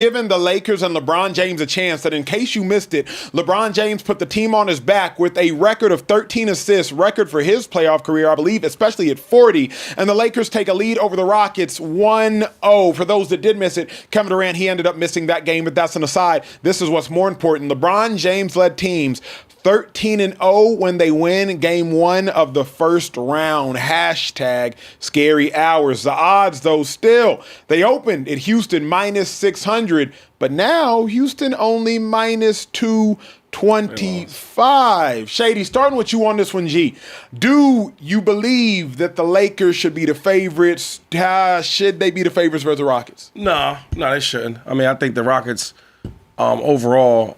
Given the Lakers and LeBron James a chance that, in case you missed it, LeBron James put the team on his back with a record of 13 assists, record for his playoff career, I believe, especially at 40. And the Lakers take a lead over the Rockets 1-0. For those that did miss it, Kevin Durant, he ended up missing that game, but that's an aside. This is what's more important. LeBron James-led teams 13-0 when they win game 1 of the first round. Hashtag scary hours. The odds, though, still, they opened at Houston minus 600, but now Houston only minus 225. Shady, starting with you on this one, G. Do you believe that the Lakers should be the favorites? Should they be the favorites versus the Rockets? No, they shouldn't. I mean, I think the Rockets overall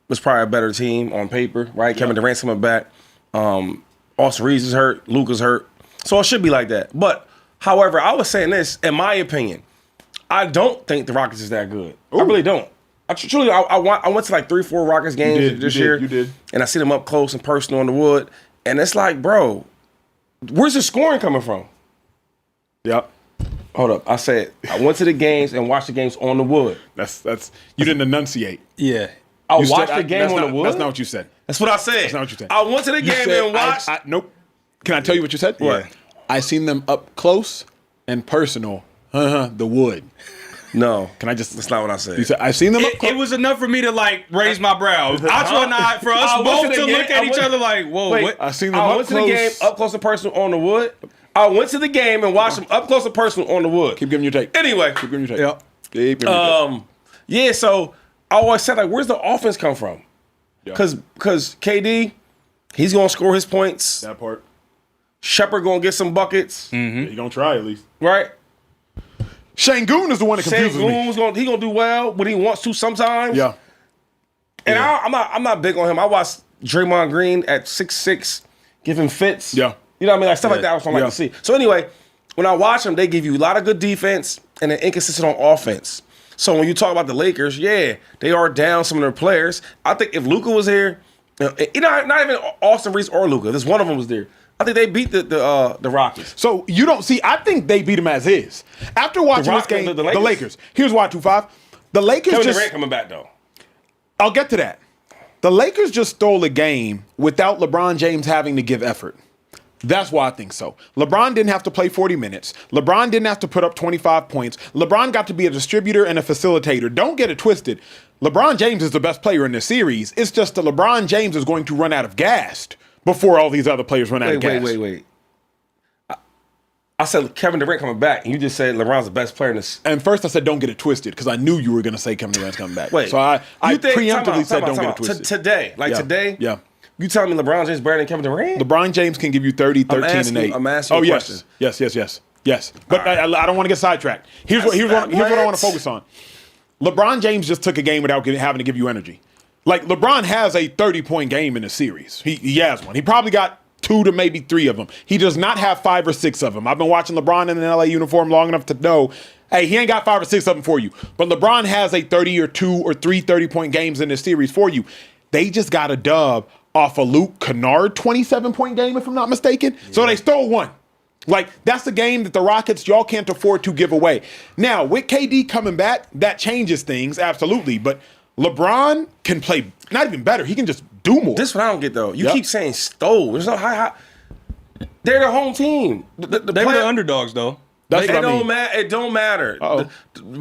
was probably a better team on paper, right? Yep. Kevin Durant's coming back. Austin Reeves is hurt. Luka's hurt. So it should be like that. But, however, I was saying this, in my opinion, I don't think the Rockets is that good. Ooh. I really don't. I went to like 3-4 Rockets games this year. You did. And I see them up close and personal on the wood. And it's like, bro, where's the scoring coming from? Yep. Hold up. I said I went to the games and watched the games on the wood. That's you didn't enunciate. Yeah. I watched the game on the wood? That's not what you said. That's what I said. That's not what you said. I went to the game and watched. Nope. Can I tell you what you said? What? I seen them up close and personal. The wood. No. Can I just? That's not what I said. You said I've seen them up close. It was enough for me to like raise my brows. Acho and I, for us both to look at each other like, whoa. Wait, what? I seen them I up went close. to the game up close and personal on the wood. I went to the game and watched them up close and personal on the wood. Keep giving your take. Anyway. Keep giving your take. Yep. Keep giving your take. Yeah, so I always said, like, where's the offense come from? Because KD, he's going to score his points. That part. Shepard going to get some buckets. Mm-hmm. He's going to try at least. Right? Sengun is the one that confuses me. He's going to do well when he wants to sometimes. Yeah. And I'm not big on him. I watched Draymond Green at 6'6", give him fits. Yeah. You know what I mean? Like stuff like that I was like to see. So anyway, when I watch them, they give you a lot of good defense and then inconsistent on offense. So when you talk about the Lakers, yeah, they are down some of their players. I think if Luka was here, not even Austin Reeves or Luka, if one of them was there, I think they beat the Rockets. So you don't see, I think they beat them as is. After watching this game, the Lakers. Here's why, 2-5. The Lakers Kevin Durant coming back, though. I'll get to that. The Lakers just stole a game without LeBron James having to give effort. That's why I think so. LeBron didn't have to play 40 minutes. LeBron didn't have to put up 25 points. LeBron got to be a distributor and a facilitator. Don't get it twisted. LeBron James is the best player in this series. It's just that LeBron James is going to run out of gas before all these other players run out of gas. Wait. I said Kevin Durant coming back, and you just said LeBron's the best player in this. And first I said don't get it twisted because I knew you were going to say Kevin Durant's coming back. Wait. So I preemptively said don't get it twisted. Today. Yeah. You telling me LeBron James better than Kevin Durant? LeBron James can give you 30, 13, and 8. I'm asking you a question. Yes. But right. I don't want to get sidetracked. Here's what I want to focus on. LeBron James just took a game without having to give you energy. Like, LeBron has a 30-point game in a series. He has one. He probably got 2 to maybe 3 of them. He does not have 5 or 6 of them. I've been watching LeBron in an LA uniform long enough to know, hey, he ain't got 5 or 6 of them for you. But LeBron has a 30 or 2 or 3 30-point games in this series for you. They just got a dub off a Luke Kennard 27-point game, if I'm not mistaken. Yeah. So they stole one. Like, that's the game that the Rockets, y'all can't afford to give away. Now, with KD coming back, that changes things, absolutely. But LeBron can play not even better. He can just do more. This is what I don't get, though. You keep saying stole. There's no how. They're the home team. They were the underdogs, though. That's what I mean. It don't matter. The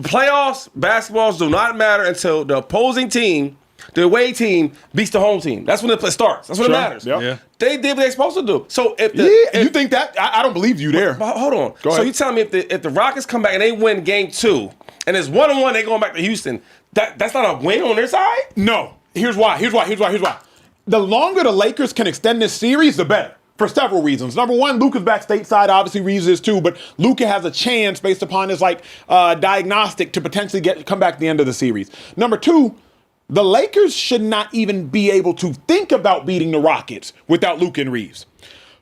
playoffs, basketballs do not matter until the opposing team, the away team, beats the home team. That's when it starts. That's when it matters. Yep. Yeah. They did what they're supposed to do. So if you think that, I don't believe you there. But hold on. Go ahead. So you telling me if the Rockets come back and they win game 2, and it's 1-1, they going back to Houston, that's not a win on their side? No. Here's why. The longer the Lakers can extend this series, the better. For several reasons. Number one, Luka's back stateside. Obviously, Reeves is too, but Luka has a chance based upon his diagnostic to potentially come back at the end of the series. Number two, the Lakers should not even be able to think about beating the Rockets without Luka and Reeves.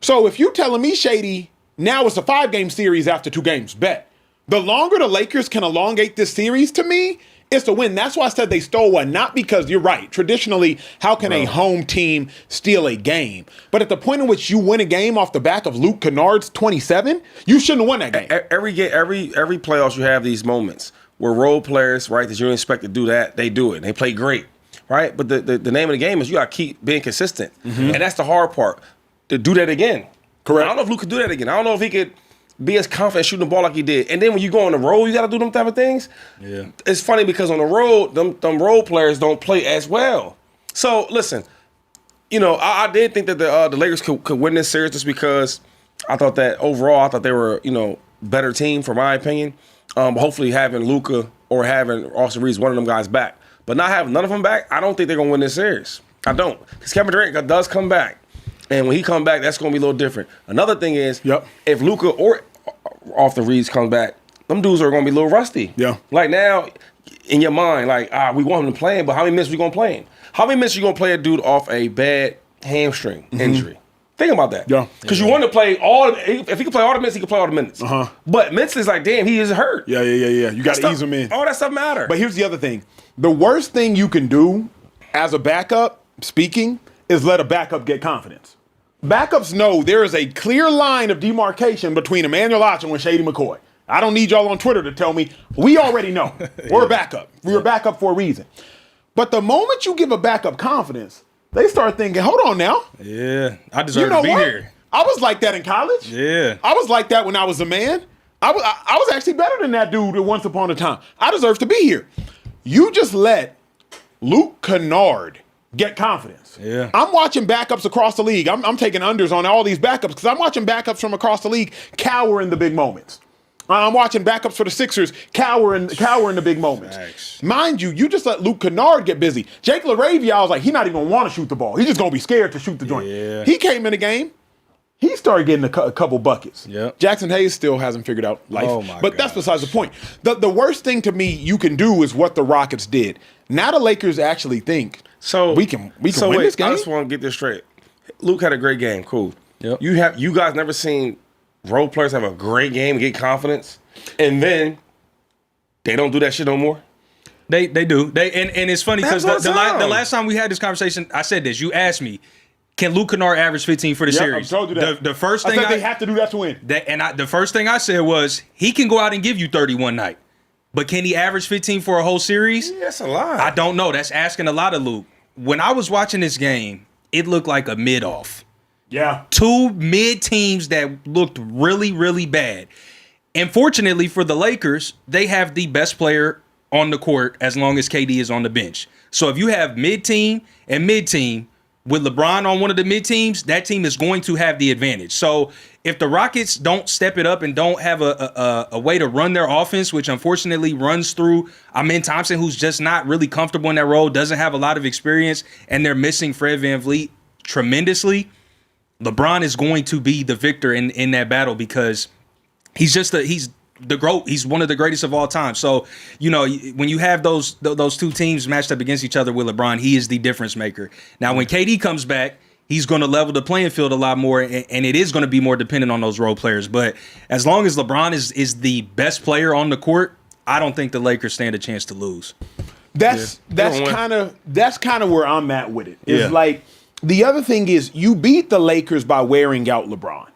So if you're telling me, Shady, now it's a 5-game series after 2 games, bet. The longer the Lakers can elongate this series, to me, it's a win. That's why I said they stole one, not because you're right. Traditionally, how can a home team steal a game? But at the point in which you win a game off the back of Luke Kennard's 27, you shouldn't have won that game. Every playoffs, you have these moments where role players, right, that you don't expect to do that, they do it. And they play great, right? But the name of the game is you got to keep being consistent. And that's the hard part, to do that again. Correct. I don't know if Luke could do that again. I don't know if he could be as confident shooting the ball like he did. And then when you go on the road, you got to do them type of things. Yeah. It's funny because on the road, them role players don't play as well. So, listen, I did think that the Lakers could win this series just because I thought that overall, I thought they were, better team, for my opinion. Hopefully having Luka or having Austin Reeves, one of them guys back. But not having none of them back, I don't think they're going to win this series. I don't. Because Kevin Durant does come back. And when he comes back, that's going to be a little different. Another thing is, if Luka or Austin Reeves come back, them dudes are going to be a little rusty. Yeah. Like now, in your mind, we want him to play him, but how many minutes we going to play him? How many minutes you going to play a dude off a bad hamstring injury? Think about that. Yeah. Because you want to play if he can play all the minutes, he can play all the minutes. But mentally, it's like, damn, he is hurt. Yeah. You got to ease him in. All that stuff matter. But here's the other thing. The worst thing you can do as a backup, is let a backup get confidence. Backups know there is a clear line of demarcation between Emmanuel Acho and Shady McCoy. I don't need y'all on Twitter to tell me. We already know. We're a backup. We're a backup for a reason. But the moment you give a backup confidence, they start thinking, hold on now. Yeah, I deserve to be here. I was like that in college. Yeah. I was like that when I was a man. I was actually better than that dude once upon a time. I deserve to be here. You just let Luke Kennard get confidence. Yeah. I'm watching backups across the league. I'm taking unders on all these backups because I'm watching backups from across the league cower in the big moments. I'm watching backups for the Sixers cower in the big moments. Thanks. Mind you just let Luke Kennard get busy. Jake LaRavia, I was like, he's not even going to want to shoot the ball. He's just going to be scared to shoot the joint. Yeah. He came in the game. He started getting a couple buckets. Yep. Jackson Hayes still hasn't figured out life. Oh my but that's gosh. besides the point. The worst thing to me you can do is what the Rockets did. Now the Lakers actually think we can win this game. I just want to get this straight. Luke had a great game. Cool. Yep. You guys never seen role players have a great game and get confidence, and then they don't do that shit no more? They do. And it's funny because That's the awesome. last time we had this conversation, I said this. You asked me, can Luke Kennard average 15 for the series? I told you that. The first thing I said they have to do that to win. The first thing I said was he can go out and give you 30 one night, but can he average 15 for a whole series? Yeah, that's a lot. I don't know. That's asking a lot of Luke. When I was watching this game, it looked like a mid-off. Yeah. Two mid teams that looked really, really bad. And fortunately for the Lakers, they have the best player on the court as long as KD is on the bench. So if you have mid-team and mid-team, with LeBron on one of the mid-teams, that team is going to have the advantage. So if the Rockets don't step it up and don't have a way to run their offense, which unfortunately runs through Amen Thompson, who's just not really comfortable in that role, doesn't have a lot of experience, and they're missing Fred VanVleet tremendously, LeBron is going to be the victor in that battle because he's one of the greatest of all time. So, when you have those two teams matched up against each other with LeBron, he is the difference maker. Now, when KD comes back, he's going to level the playing field a lot more, and it is going to be more dependent on those role players. But as long as LeBron is the best player on the court, I don't think the Lakers stand a chance to lose. That's kind of where I'm at with it. It's Yeah. like the other thing is you beat the Lakers by wearing out LeBron.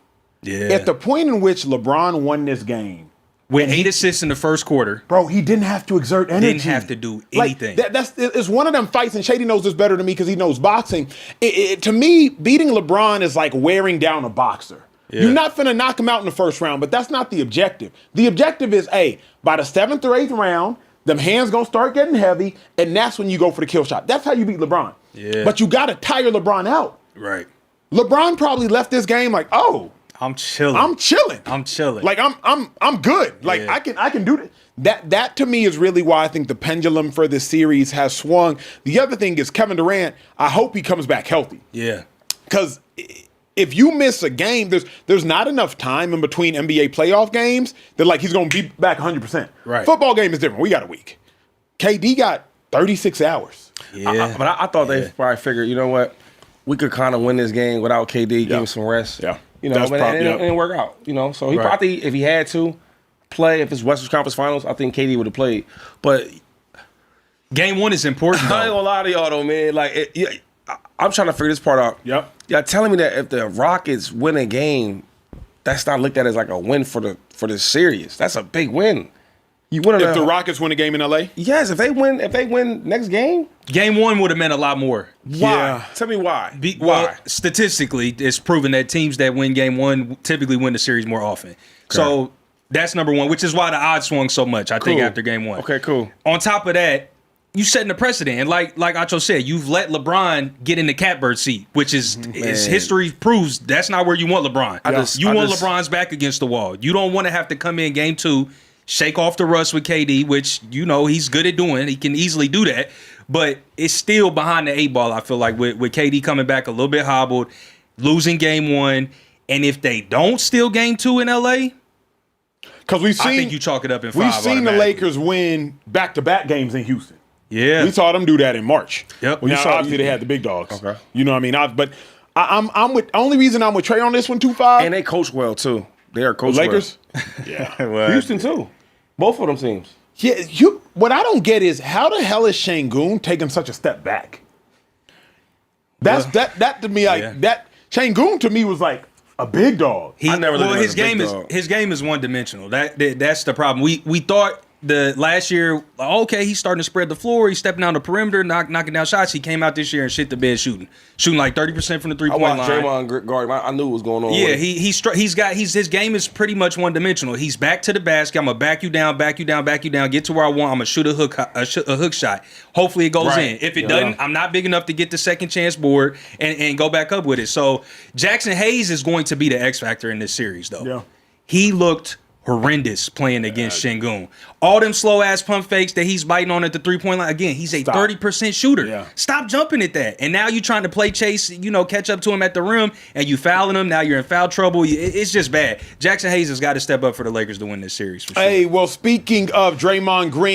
Yeah. At the point in which LeBron won this game, with 8 assists in the first quarter, bro, he didn't have to exert energy. didn't have to do anything. It's one of them fights, and Shady knows this better than me because he knows boxing. To me, beating LeBron is like wearing down a boxer. Yeah. You're not finna knock him out in the first round, but that's not the objective. The objective is, by the 7th or 8th round, them hands gonna start getting heavy, and that's when you go for the kill shot. That's how you beat LeBron. Yeah. But you gotta tire LeBron out. Right. LeBron probably left this game like, I'm chilling. I'm chilling. Like I'm good. Like Yeah. I can do that. That to me is really why I think the pendulum for this series has swung. The other thing is Kevin Durant. I hope he comes back healthy. Yeah. Because if you miss a game, there's not enough time in between NBA playoff games that like he's gonna be back 100%. Right. Football game is different. We got a week. KD got 36 hours. Yeah. But I thought they probably figured, you know what, we could kind of win this game without KD, give him some rest. Yeah. But it didn't work out. So he probably, if he had to play, if it's Western Conference Finals, I think KD would have played. But Game 1 is important, I ain't though. gonna lie to y'all though, man. Like, I'm trying to figure this part out. Yep. Y'all telling me that if the Rockets win a game, that's not looked at as like a win for the series. That's a big win. You win If the Rockets win a game in LA? Yes, if they win next game. Game 1 would have meant a lot more. Why? Yeah. Tell me why. Why? Why? Statistically, it's proven that teams that win Game 1 typically win the series more often. So that's number one, which is why the odds swung so much, I think, after Game 1. Okay, cool. On top of that, you setting the precedent. And like Acho said, you've let LeBron get in the catbird seat, which is history proves that's not where you want LeBron. You want LeBron's back against the wall. You don't want to have to come in Game 2, shake off the rust with KD, which, he's good at doing. He can easily do that. But it's still behind the 8 ball, I feel like, with KD coming back a little bit hobbled, losing Game 1. And if they don't steal Game 2 in LA, because I think you chalk it up in 5. We've seen the Lakers win back-to-back games in Houston. Yeah, we saw them do that in March. Yep. Well, obviously they had the big dogs. Okay. You know what I mean? But I'm with. Only reason I'm with Trey on this one, 2-5. And they coach well too. They are coached Lakers. well. Yeah. Houston too. Both of them teams. Yeah. What I don't get is how the hell is Şengün taking such a step back? That to me that Şengün to me was like a big dog. I never looked at him as a big dog. His game is one dimensional. That's the problem. We thought the last year, okay, he's starting to spread the floor. He's stepping down the perimeter, knocking down shots. He came out this year and shit the bed shooting like 30% from the 3-point line. I watched Gm1 guard. I knew what was going on. Yeah, his game is pretty much one dimensional. He's back to the basket. I'm gonna back you down, get to where I want. I'm gonna shoot a hook shot. Hopefully it goes in. If it doesn't, I'm not big enough to get the second chance board and go back up with it. So Jackson Hayes is going to be the X factor in this series, though. Yeah. He looked horrendous playing against Şengün. All them slow ass pump fakes that he's biting on at the 3-point line. Again, he's a 30% shooter. Yeah. Stop jumping at that. And now you're trying to play chase, catch up to him at the rim, and you fouling him. Now you're in foul trouble. It's just bad. Jackson Hayes has got to step up for the Lakers to win this series. For sure. Hey, well, speaking of Draymond Green.